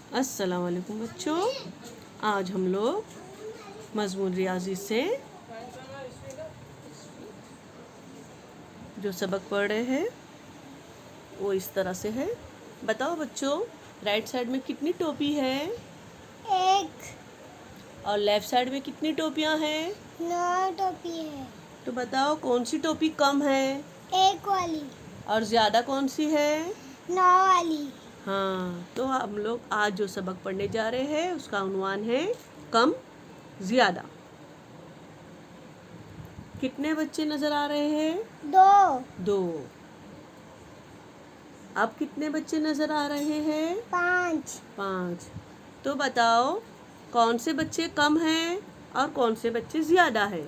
अस्सलाम वालेकुम बच्चों, आज हम लोग मज़मून रियाजी से जो सबक पढ़ रहे हैं वो इस तरह से है। बताओ बच्चों, राइट साइड में कितनी टोपी है? एक। और लेफ्ट साइड में कितनी टोपियां हैं? 9 टोपी है। तो बताओ कौन सी टोपी कम है? एक वाली। और ज़्यादा कौन सी है? 9 वाली। हाँ, तो हम लोग आज जो सबक पढ़ने जा रहे हैं उसका उन्वान है कम ज़्यादा। कितने बच्चे नज़र आ रहे हैं? 2। 2। अब कितने बच्चे नज़र आ रहे हैं? 5। 5। तो बताओ कौन से बच्चे कम हैं और कौन से बच्चे ज़्यादा हैं?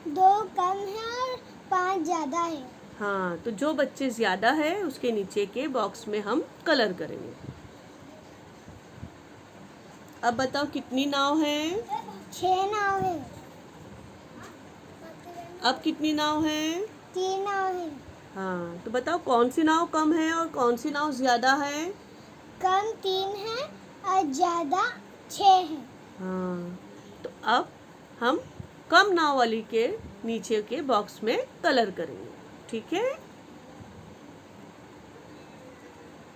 2 कम है और 5 ज़्यादा है। हाँ, तो जो बच्चे ज़्यादा है उसके नीचे के बॉक्स में हम कलर करेंगे। अब बताओ कितनी नाव हैं? 6 नाव है। अब कितनी नाव हैं? 3 नाव है। हाँ, तो बताओ कौन सी नाव कम है और कौन सी नाव ज़्यादा है? कम 3 है और ज़्यादा 6 है। हाँ, तो अब हम कम नाव वाली के नीचे के बॉक्स में कलर करेंगे, ठीक है?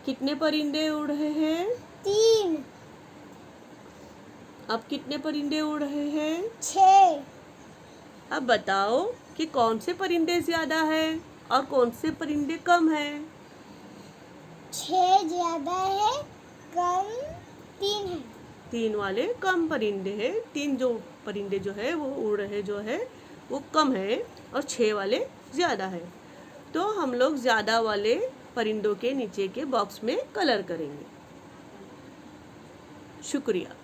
कितने परिंदे उड़ रहे हैं? 3। अब कितने परिंदे उड़ रहे हैं? 6। अब बताओ कि कौन से परिंदे ज़्यादा है और कौन से परिंदे कम हैं? 6 ज़्यादा है, कम 3 है। 3 वाले कम परिंदे हैं। 3 जो परिंदे जो है वो उड़ रहे जो है वो कम है और 6 वाले ज़्यादा है। तो हम लोग ज़्यादा वाले परिंदों के नीचे के बॉक्स में कलर करेंगे। शुक्रिया।